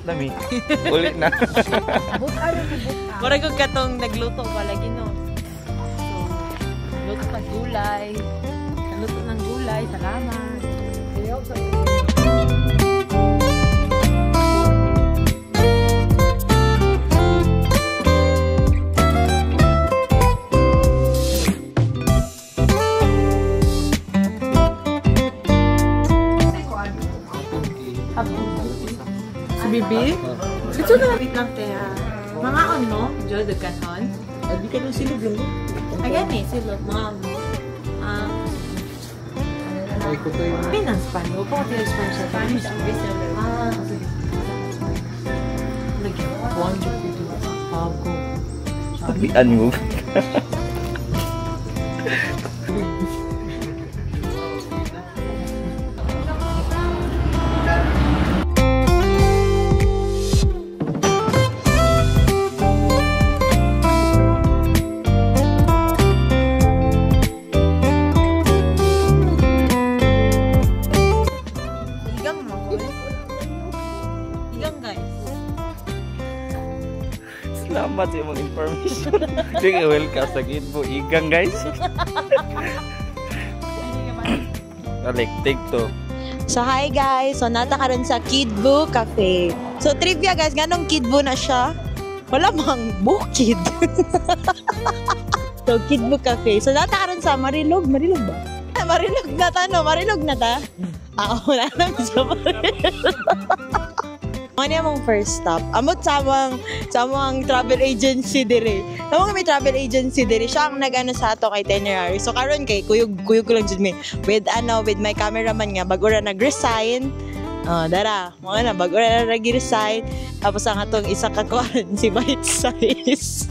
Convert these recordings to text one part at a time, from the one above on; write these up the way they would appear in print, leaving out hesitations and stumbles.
Ambot na mi. Ulit na. Mura ko katong nagluto pa lagi no. So, luto ng gulay. Luto ng gulay. Salamat. Bibi? Ito na wait lang kaya. Mga ano? Joe de Canon? Hindi ka nang silog lang. Ayan eh, silog. Mga Ay, ko kayo. Pinang Spanish. Huwag ko Spanish sa Spanish. Nag-1 joke dito. Ako. Tabian mo. Salamat sa imong information. Sige, welcome sa Kidbo Igang, guys. Alektig to. So hi guys, so nata karon sa Kidbo Cafe. So trivia guys, ganong Kidbo na siya? Wala mang bukid. So Kidbo Cafe. So nata karon sa Marilog ba? Marilog na ta no, Marilog na ta. Wala nang sa Marilog. Ano yung first stop? Amot sa amang travel agency dire. Tama may travel agency dire. Siya ang nag-ano sa ato kay itinerary. So karon kay kuyog ko lang jud mi with my cameraman nga bago ra nag-resign. Dara, mga na bago ra nag-resign. Tapos ang atong isa ka kuan si Bite Size.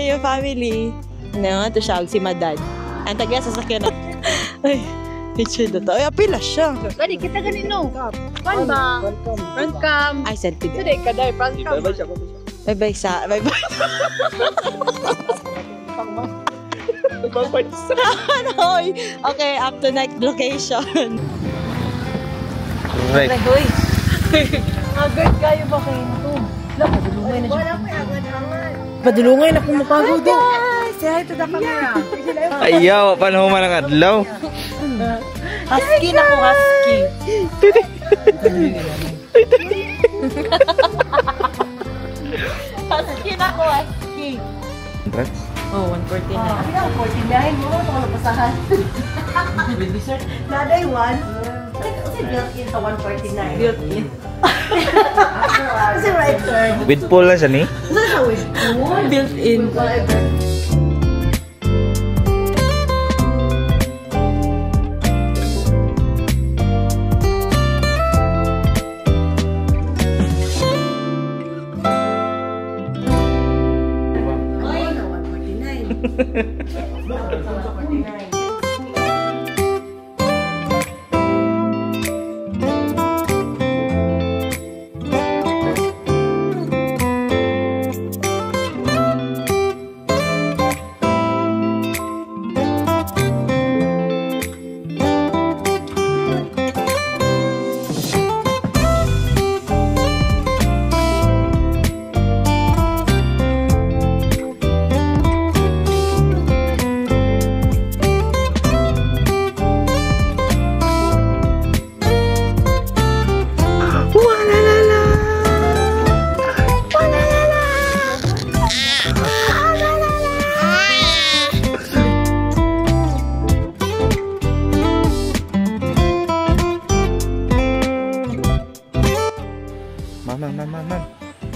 Yung family. Ano to siya si Madad. Ang taga sa sakyan. Ay. Picture na to. Ay, apila siya. Dali, kita ganino. Pan ba? Front cam. Ay, selfie din. Dali, kaday, front cam. Bye-bye sa... Bye-bye. Okay, up to next location. Right. Hoy. Agad kayo ba kayo ito? Padulungay na siya. Padulungay na kung mapagod din. Say hi to the camera. Ayaw, paano mo man ang adlaw? Husky na ko, husky. Husky na ko, husky. Oh, 140 na. Hindi na 140 dahil mo ito ko napasahan. Baby sir? Naday 1. Kasi built-in sa 149. Built-in. Kasi right turn. With pool na siya ni? Kasi siya with pool. Built-in.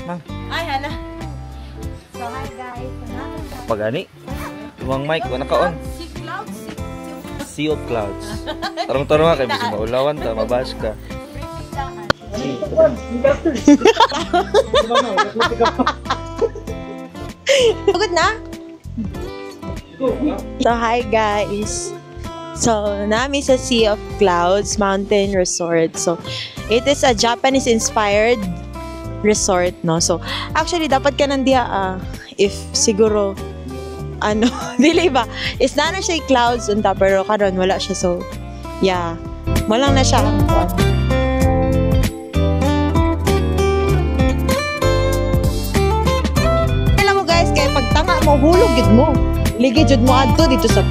Ma'am. Ay, hala. So, hi guys. Pagani. Tumang mic, wala ka on. Sea of Clouds. Tarong-tarong nga, kaya bisa maulawan ta, mabash ka. Pagod na? So, hi guys. So, nami sa Sea of Clouds Mountain Resort. So, it is a Japanese-inspired resort, no? So, actually, dapat ka nandiya, if siguro, ano, dili ba? Is na siya clouds unta, pero karon wala siya. So, yeah. Walang na siya. mahulog gid mo. Ligi jud mo adto dito sa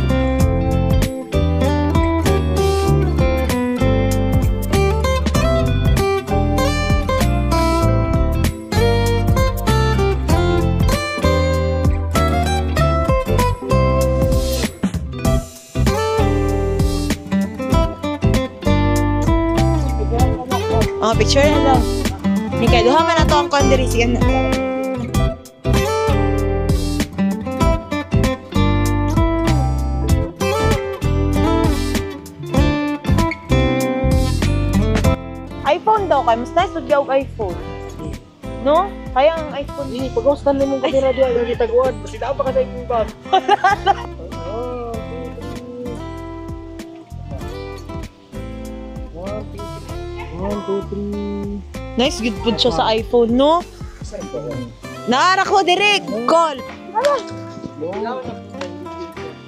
Oh, picture na daw. Nika, duha man na to ang kondiri. Sige na. iPhone daw kay mas nice og iPhone. No? Kaya ang iPhone. Hindi, pag-austan mo mong kamera diya, yung gitaguan. Kasi daan pa ka na yung bag. One, two, three. Nice good pud siya sa iPhone, no? Naara ko direct. Call. Ano?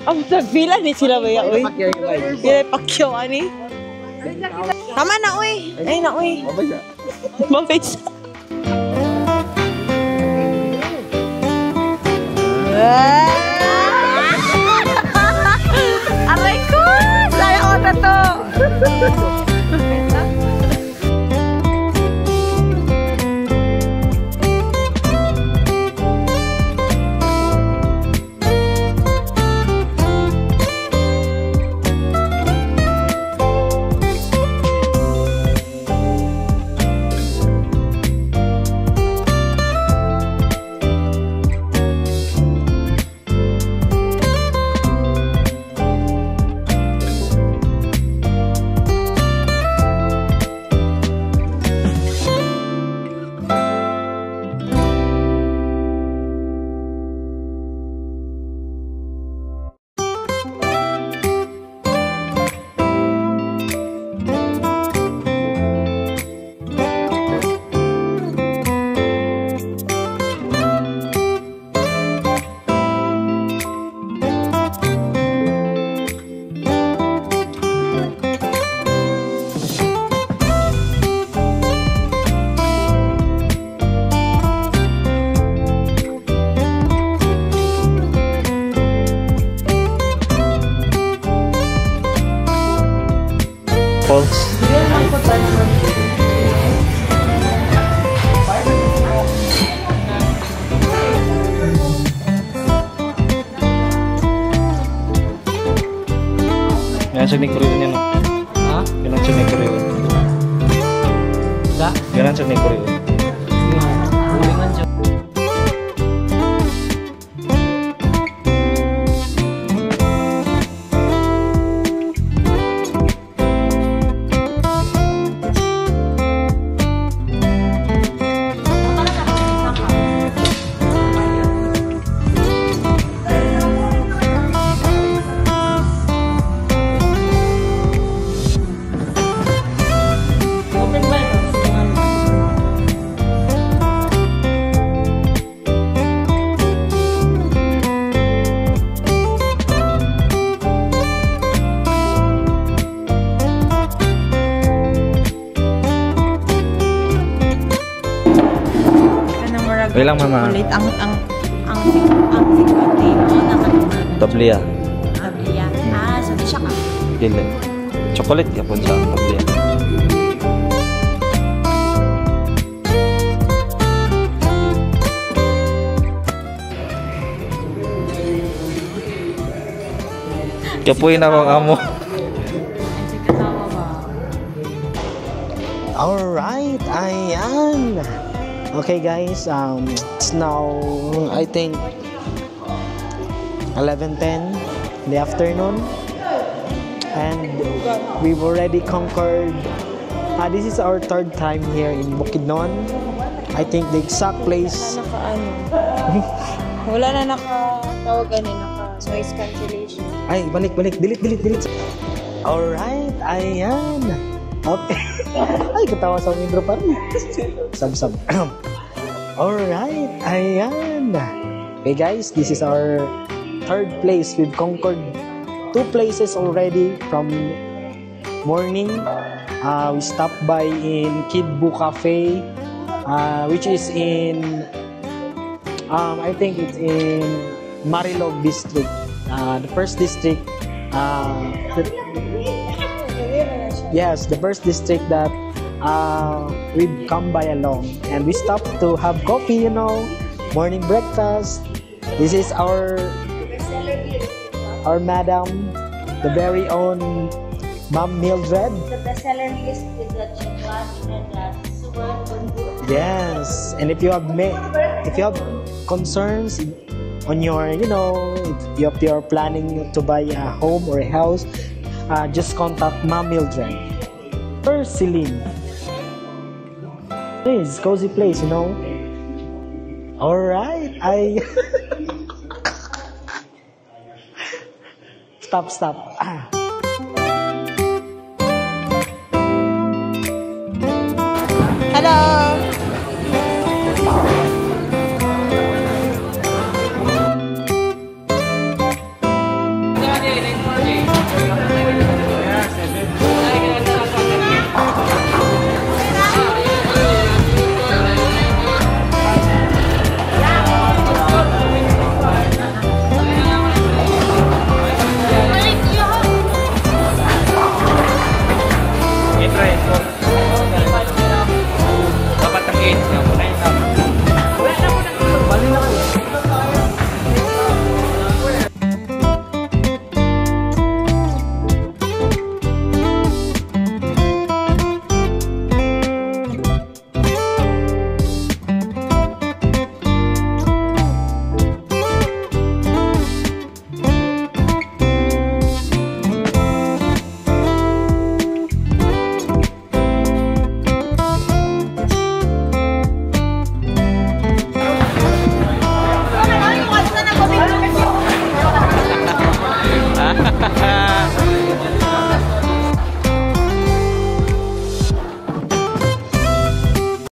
Ang tagpila ni sila ba ya, uy? Pila pakyaw ani? Tama na, uy. Ay na, uy. Mabay siya. Aray ko! Sayang ko na to! Falls. Yan siya ni Korean yan. Ha? Yan siya ni Korean. Sa? Yan siya ni Korean. Ulingan siya. Wait lang, mama. Ulit ang Tablia. Tablia. Ah, sabi siya ka. Dili. Chocolate yapon sa tablia. Kapuin ako ang amo. Alright, ayan. Okay guys, it's now I think 11:10 in the afternoon and we've already conquered this is our third time here in Bukidnon. I think the exact place Wala na nakatawag ano, naka-noise cancellation. ay balik delete. Alright, ayan. Okay. Ay, katawa sa intro pa rin. Sab. Alright, ayan. Okay guys, this is our third place. We've conquered 2 places already from morning. We stopped by in Kidbu Cafe, which is in, I think it's in Marilog District. The first district, yes, the first district that we've come by along. And we stopped to have coffee, you know, morning breakfast. This is our madam, the very own Ma'am Mildred. The bestseller list is the chocolate and the sugar. Yes, and if you have concerns on your, you know, if you're planning to buy a home or a house, just contact Ma'am Mildred. First, Celine. Please, cozy place, you know. All right, Stop. Hello!